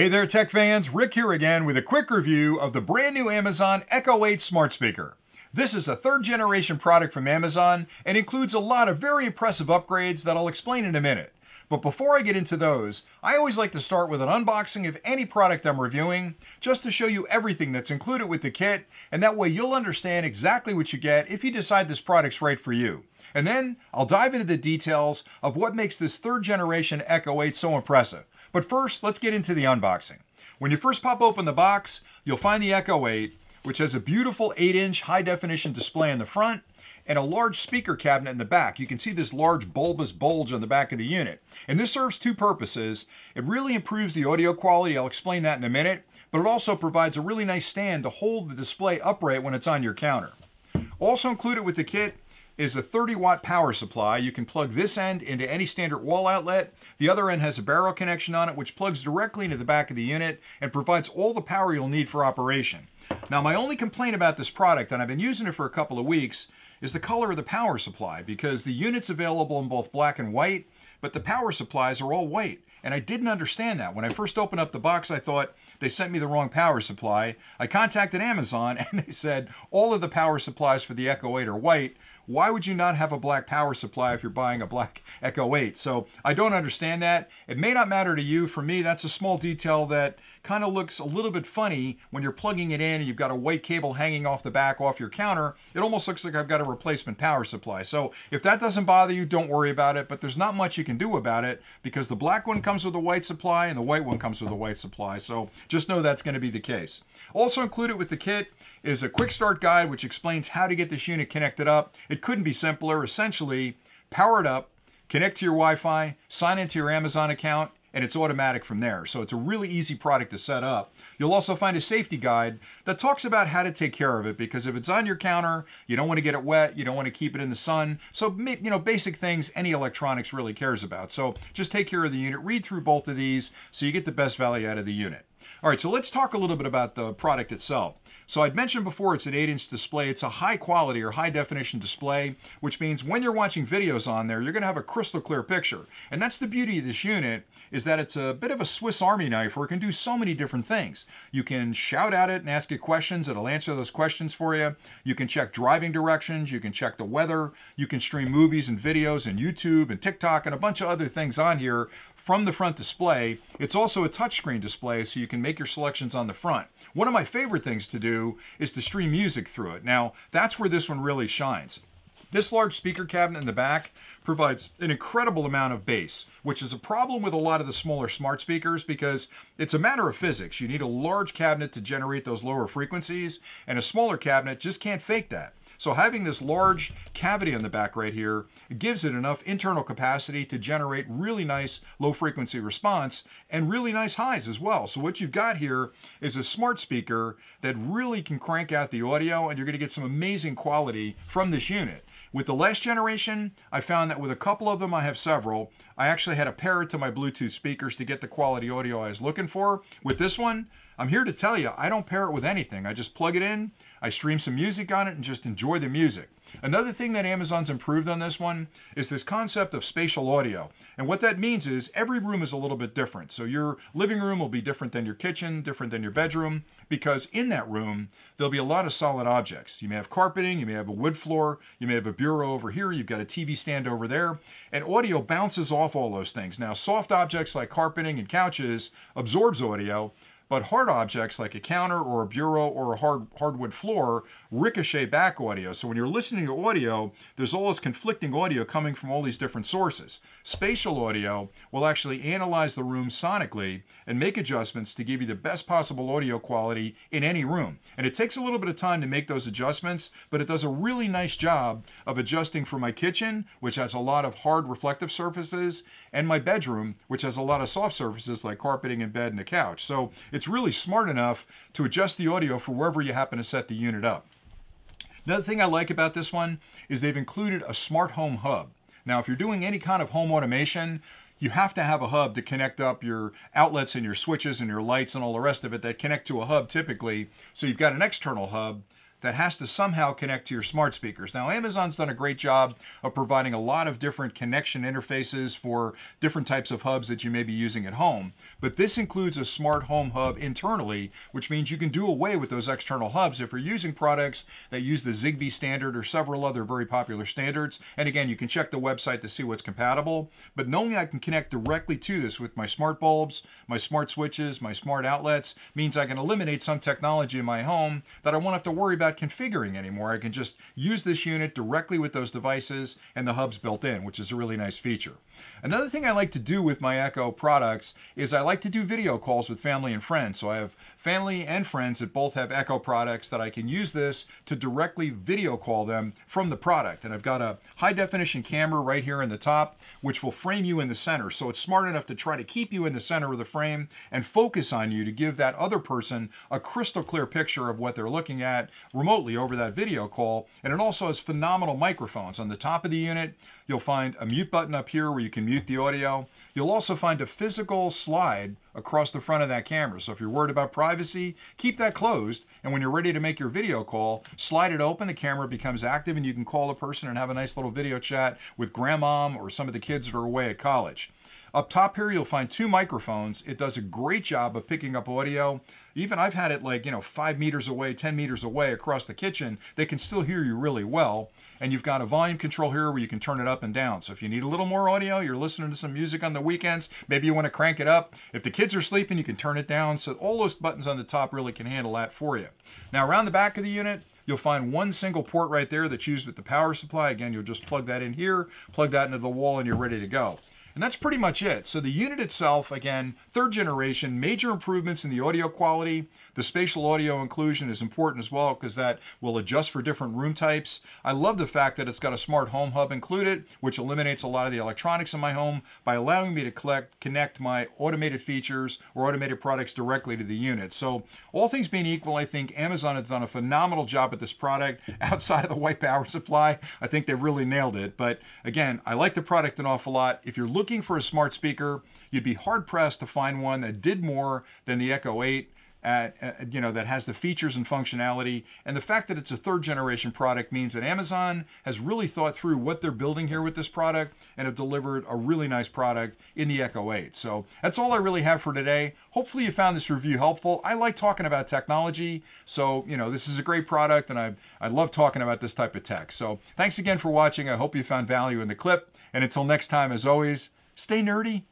Hey there, tech fans. Rick here again with a quick review of the brand new Amazon Echo 8 smart speaker. This is a third generation product from Amazon and includes a lot of very impressive upgrades that I'll explain in a minute. But before I get into those, I always like to start with an unboxing of any product I'm reviewing, just to show you everything that's included with the kit, and that way you'll understand exactly what you get if you decide this product's right for you. And then I'll dive into the details of what makes this third generation Echo 8 so impressive. But first, let's get into the unboxing. When you first pop open the box, you'll find the Echo 8, which has a beautiful 8-inch high-definition display in the front and a large speaker cabinet in the back. You can see this large bulbous bulge on the back of the unit. And this serves two purposes. It really improves the audio quality. I'll explain that in a minute. But it also provides a really nice stand to hold the display upright when it's on your counter. Also included with the kit is a 30-watt power supply. You can plug this end into any standard wall outlet. The other end has a barrel connection on it, which plugs directly into the back of the unit and provides all the power you'll need for operation. Now, my only complaint about this product, and I've been using it for a couple of weeks, is the color of the power supply, because the unit's available in both black and white, but the power supplies are all white. And I didn't understand that. When I first opened up the box, I thought they sent me the wrong power supply. I contacted Amazon and they said all of the power supplies for the Echo 8 are white. Why would you not have a black power supply if you're buying a black Echo 8? So I don't understand that. It may not matter to you. For me, that's a small detail that kind of looks a little bit funny when you're plugging it in and you've got a white cable hanging off the back off your counter. It almost looks like I've got a replacement power supply. So if that doesn't bother you, don't worry about it. But there's not much you can do about it because the black one comes with a white supply and the white one comes with a white supply. So just know that's going to be the case. Also included with the kit is a quick start guide which explains how to get this unit connected up. It couldn't be simpler. Essentially, power it up, connect to your Wi-Fi, sign into your Amazon account, and it's automatic from there. So it's a really easy product to set up. You'll also find a safety guide that talks about how to take care of it, because if it's on your counter, you don't want to get it wet, you don't want to keep it in the sun. So, basic things any electronics really cares about. So just take care of the unit, read through both of these so you get the best value out of the unit. All right, so let's talk a little bit about the product itself. So I'd mentioned before it's an 8-inch display. It's a high quality or high definition display, which means when you're watching videos on there, you're going to have a crystal clear picture. And that's the beauty of this unit, is that it's a bit of a Swiss Army knife where it can do so many different things. You can shout at it and ask it questions. It'll answer those questions for you. You can check driving directions. You can check the weather. You can stream movies and videos and YouTube and TikTok and a bunch of other things on here from the front display. It's also a touchscreen display, so you can make your selections on the front. One of my favorite things to do is to stream music through it. Now, that's where this one really shines. This large speaker cabinet in the back provides an incredible amount of bass, which is a problem with a lot of the smaller smart speakers because it's a matter of physics. You need a large cabinet to generate those lower frequencies, and a smaller cabinet just can't fake that. So having this large cavity on the back right here gives it enough internal capacity to generate really nice low frequency response and really nice highs as well. So what you've got here is a smart speaker that really can crank out the audio, and you're going to get some amazing quality from this unit. With the last generation, I found that with a couple of them, I have several, I actually had to pair it to my Bluetooth speakers to get the quality audio I was looking for. With this one, I'm here to tell you, I don't pair it with anything. I just plug it in, I stream some music on it, and just enjoy the music. Another thing that Amazon's improved on this one is this concept of spatial audio. And what that means is every room is a little bit different. So your living room will be different than your kitchen, different than your bedroom, because in that room, there'll be a lot of solid objects. You may have carpeting, you may have a wood floor, you may have a bureau over here, you've got a TV stand over there, and audio bounces off all those things. Now, soft objects like carpeting and couches absorbs audio, but hard objects like a counter or a bureau or a hardwood floor ricochet back audio. So when you're listening to audio, there's all this conflicting audio coming from all these different sources. Spatial audio will actually analyze the room sonically and make adjustments to give you the best possible audio quality in any room. And it takes a little bit of time to make those adjustments, but it does a really nice job of adjusting for my kitchen, which has a lot of hard reflective surfaces, and my bedroom, which has a lot of soft surfaces like carpeting and bed and a couch. So it's really smart enough to adjust the audio for wherever you happen to set the unit up. Another thing I like about this one is they've included a smart home hub. Now, if you're doing any kind of home automation, you have to have a hub to connect up your outlets and your switches and your lights and all the rest of it that connect to a hub typically. So you've got an external hub that has to somehow connect to your smart speakers. Now, Amazon's done a great job of providing a lot of different connection interfaces for different types of hubs that you may be using at home, but this includes a smart home hub internally, which means you can do away with those external hubs if you're using products that use the Zigbee standard or several other very popular standards. And again, you can check the website to see what's compatible, but knowing I can connect directly to this with my smart bulbs, my smart switches, my smart outlets, means I can eliminate some technology in my home that I won't have to worry about configuring anymore. I can just use this unit directly with those devices and the hub's built in, which is a really nice feature. Another thing I like to do with my Echo products is I like to do video calls with family and friends. So I have family and friends that both have Echo products that I can use this to directly video call them from the product. And I've got a high definition camera right here in the top, which will frame you in the center. So it's smart enough to try to keep you in the center of the frame and focus on you to give that other person a crystal clear picture of what they're looking at remotely over that video call. And it also has phenomenal microphones. On the top of the unit, you'll find a mute button up here where you can mute the audio. You'll also find a physical slide across the front of that camera. So if you're worried about privacy, keep that closed. And when you're ready to make your video call, slide it open, the camera becomes active, and you can call the person and have a nice little video chat with grandmom or some of the kids that are away at college. Up top here, you'll find two microphones. It does a great job of picking up audio. Even I've had it like, 5 meters away, 10 meters away across the kitchen. They can still hear you really well. And you've got a volume control here where you can turn it up and down. So if you need a little more audio, you're listening to some music on the weekends, maybe you want to crank it up. If the kids are sleeping, you can turn it down. So all those buttons on the top really can handle that for you. Now around the back of the unit, you'll find one single port right there that's used with the power supply. Again, you'll just plug that in here, plug that into the wall, and you're ready to go. And that's pretty much it. So the unit itself, again, third generation, major improvements in the audio quality. The spatial audio inclusion is important as well because that will adjust for different room types. I love the fact that it's got a smart home hub included, which eliminates a lot of the electronics in my home by allowing me to connect my automated features or automated products directly to the unit. So all things being equal, I think Amazon has done a phenomenal job at this product. Outside of the white power supply, I think they've really nailed it. But again, I like the product an awful lot. If you're looking for a smart speaker, you'd be hard pressed to find one that did more than the Echo 8. That has the features and functionality. And the fact that it's a third generation product means that Amazon has really thought through what they're building here with this product and have delivered a really nice product in the Echo 8. So that's all I really have for today. Hopefully you found this review helpful. I like talking about technology. So, this is a great product and I love talking about this type of tech. So thanks again for watching. I hope you found value in the clip. And until next time, as always, stay nerdy.